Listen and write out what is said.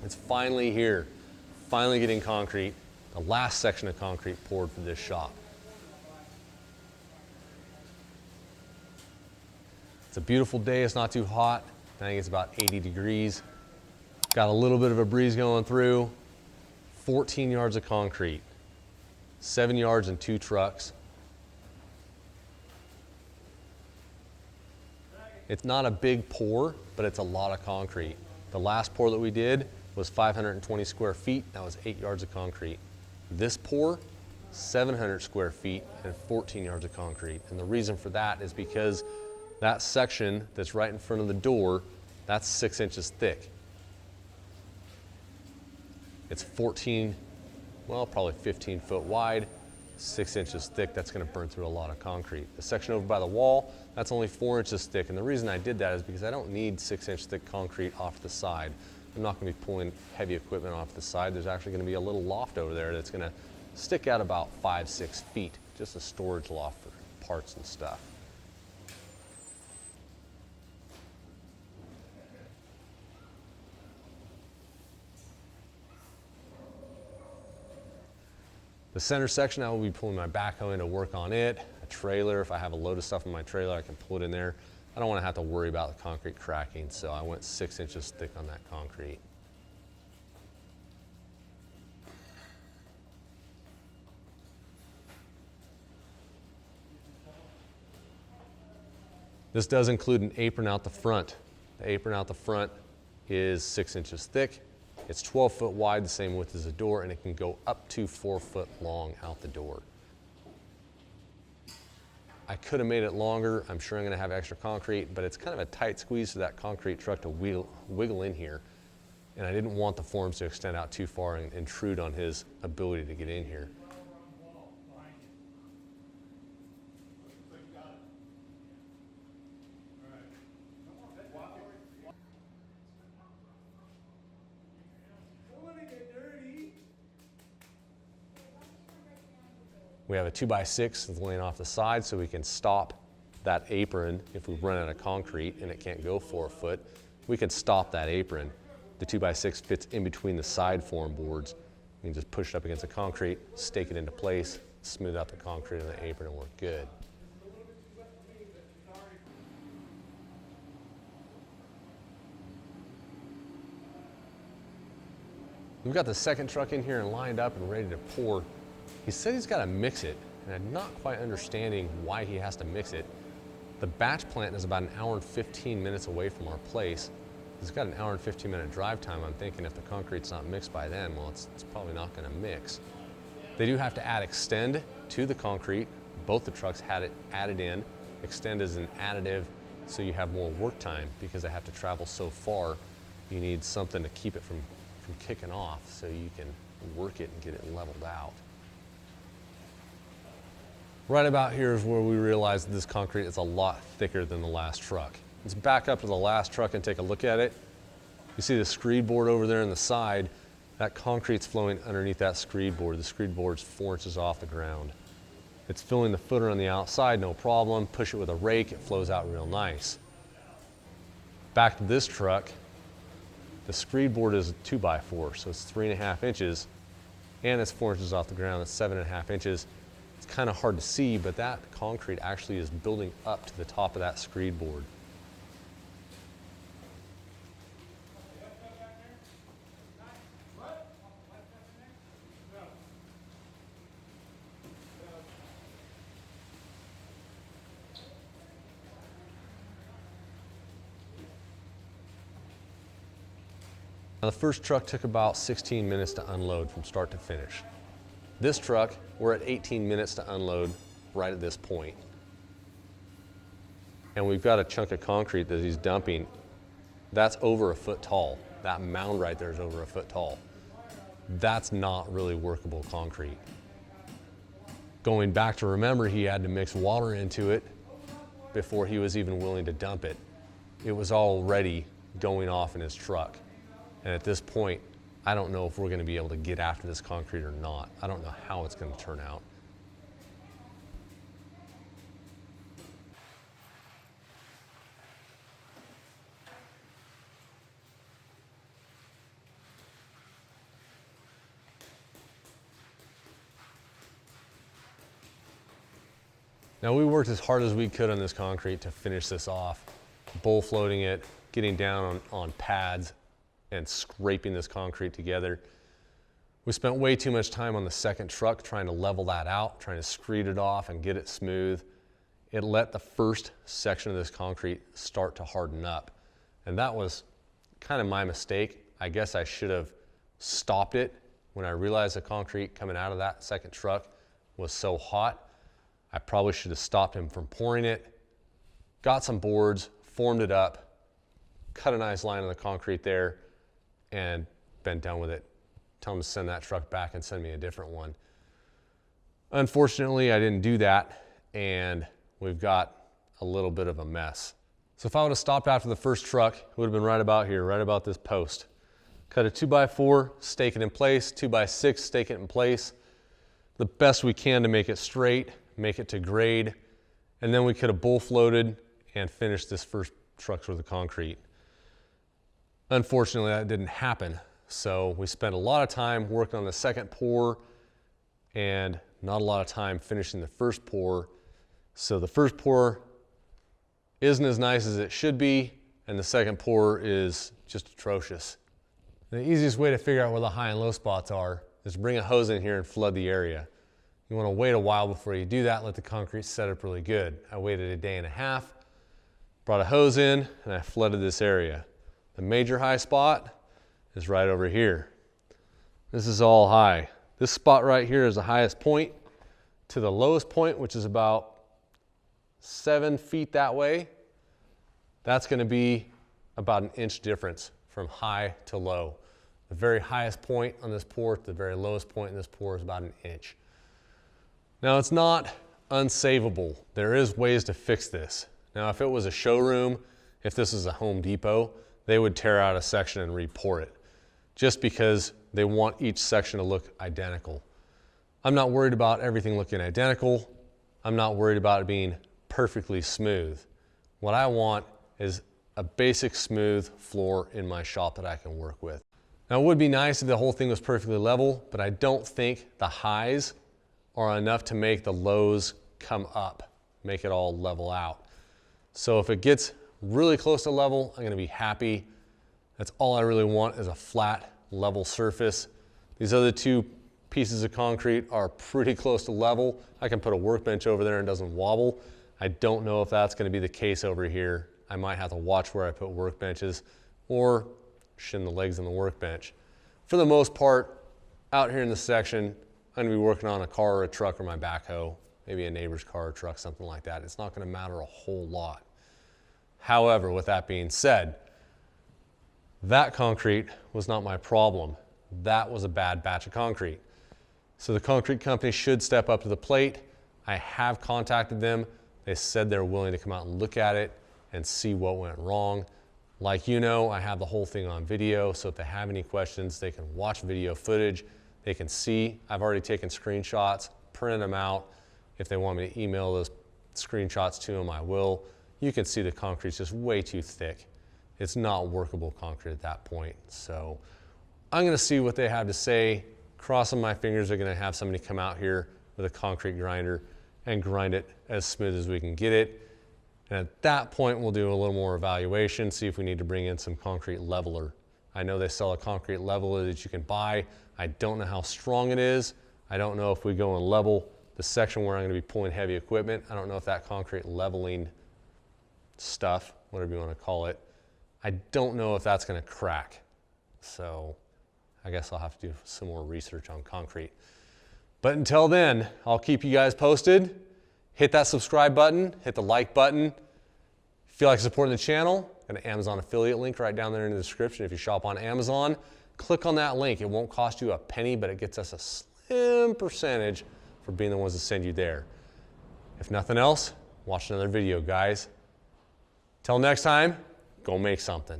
It's finally here, finally getting concrete, the last section of concrete poured for this shop. It's a beautiful day, it's not too hot. I think it's about 80 degrees. Got a little bit of a breeze going through. 14 yards of concrete, 7 yards and 2 trucks. It's not a big pour, but it's a lot of concrete. The last pour that we did was 520 square feet. That was 8 yards of concrete. This pour, 700 square feet and 14 yards of concrete. And the reason for that is because that section that's right in front of the door, that's 6 inches thick. It's 14, well, probably 15 foot wide, 6 inches thick. That's gonna burn through a lot of concrete. The section over by the wall, that's only 4 inches thick. And the reason I did that is because I don't need 6 inch thick concrete off the side. I'm not gonna be pulling heavy equipment off the side. There's actually gonna be a little loft over there that's gonna stick out about 5-6 feet, just a storage loft for parts and stuff. The center section, I will be pulling my backhoe in to work on it. A trailer, if I have a load of stuff in my trailer, I can pull it in there. I don't want to have to worry about the concrete cracking, so I went 6 inches thick on that concrete. This does include an apron out the front. The apron out the front is 6 inches thick. It's 12 foot wide, the same width as the door, and it can go up to 4 foot long out the door. I could have made it longer. I'm sure I'm gonna have extra concrete, but it's kind of a tight squeeze for that concrete truck to wiggle in here. And I didn't want the forms to extend out too far and intrude on his ability to get in here. We have a 2x6 that's laying off the side so we can stop that apron if we run out of concrete and it can't go 4 foot. We can stop that apron. The 2x6 fits in between the side form boards. We can just push it up against the concrete, stake it into place, smooth out the concrete on the apron, and we're good. We've got the second truck in here and lined up and ready to pour. He said he's got to mix it, and I'm not quite understanding why he has to mix it. The batch plant is about an hour and 15 minutes away from our place. He's got an hour and 15 minute drive time. I'm thinking if the concrete's not mixed by then, well, it's probably not going to mix. They do have to add Extend to the concrete. Both the trucks had it added in. Extend is an additive, so you have more work time because they have to travel so far. You need something to keep it from kicking off so you can work it and get it leveled out. Right about here is where we realized that this concrete is a lot thicker than the last truck. Let's back up to the last truck and take a look at it. You see the screed board over there on the side. That concrete's flowing underneath that screed board. The screed board's 4 inches off the ground. It's filling the footer on the outside, no problem. Push it with a rake, it flows out real nice. Back to this truck, the screed board is a 2x4, so it's 3.5 inches, and it's 4 inches off the ground, it's 7.5 inches. It's kind of hard to see, but that concrete actually is building up to the top of that screed board. Now, the first truck took about 16 minutes to unload from start to finish. This truck, we're at 18 minutes to unload right at this point. And we've got a chunk of concrete that he's dumping. That's over 1 foot tall. That mound right there is over 1 foot tall. That's not really workable concrete. Going back to remember, he had to mix water into it before he was even willing to dump it. It was already going off in his truck. And at this point, I don't know if we're going to be able to get after this concrete or not. I don't know how it's going to turn out. Now we worked as hard as we could on this concrete to finish this off, bull floating it, getting down on pads and scraping this concrete together. We spent way too much time on the second truck trying to level that out, trying to screed it off and get it smooth. It let the first section of this concrete start to harden up. And that was kind of my mistake. I guess I should have stopped it when I realized the concrete coming out of that second truck was so hot. I probably should have stopped him from pouring it, got some boards, formed it up, cut a nice line on the concrete there, and been done with it. Tell him to send that truck back and send me a different one. Unfortunately, I didn't do that, and we've got a little bit of a mess. So if I would have stopped after the first truck, it would have been right about here, right about this post. Cut a 2x4, stake it in place, 2x6, stake it in place. The best we can to make it straight, make it to grade, and then we could have bull floated and finished this first truck with the concrete. Unfortunately, that didn't happen. So we spent a lot of time working on the second pour and not a lot of time finishing the first pour. So the first pour isn't as nice as it should be, and the second pour is just atrocious. The easiest way to figure out where the high and low spots are is to bring a hose in here and flood the area. You want to wait a while before you do that, let the concrete set up really good. I waited a day and a half, brought a hose in, and I flooded this area. The major high spot is right over here. This is all high. This spot right here is the highest point to the lowest point, which is about 7 feet that way. That's going to be about an inch difference from high to low. The very highest point on this pour to the very lowest point in this pour is about an inch. Now it's not unsavable. There is ways to fix this. Now if it was a showroom, if this is a Home Depot, they would tear out a section and re-pour it, just because they want each section to look identical. I'm not worried about everything looking identical. I'm not worried about it being perfectly smooth. What I want is a basic smooth floor in my shop that I can work with. Now it would be nice if the whole thing was perfectly level, but I don't think the highs are enough to make the lows come up, make it all level out. So if it gets really close to level, I'm gonna be happy. That's all I really want is a flat, level surface. These other two pieces of concrete are pretty close to level. I can put a workbench over there and it doesn't wobble. I don't know if that's gonna be the case over here. I might have to watch where I put workbenches or shin the legs on the workbench. For the most part, out here in this section, I'm gonna be working on a car or a truck or my backhoe, maybe a neighbor's car or truck, something like that. It's not gonna matter a whole lot. However, with that being said, that concrete was not my problem. That was a bad batch of concrete. So the concrete company should step up to the plate. I have contacted them. They said they're willing to come out and look at it and see what went wrong. Like you know, I have the whole thing on video, so if they have any questions, they can watch video footage. They can see. I've already taken screenshots, printed them out. If they want me to email those screenshots to them, I will. You can see the concrete's just way too thick. It's not workable concrete at that point. So I'm gonna see what they have to say. Crossing my fingers, they're gonna have somebody come out here with a concrete grinder and grind it as smooth as we can get it. And at that point, we'll do a little more evaluation, see if we need to bring in some concrete leveler. I know they sell a concrete leveler that you can buy. I don't know how strong it is. I don't know if we go and level the section where I'm gonna be pulling heavy equipment. I don't know if that concrete leveling stuff, whatever you wanna call it, I don't know if that's gonna crack. So I guess I'll have to do some more research on concrete. But until then, I'll keep you guys posted. Hit that subscribe button, hit the like button. If you feel like supporting the channel, got an Amazon affiliate link right down there in the description. If you shop on Amazon, click on that link. It won't cost you a penny, but it gets us a slim percentage for being the ones to send you there. If nothing else, watch another video, guys. Till next time, go make something.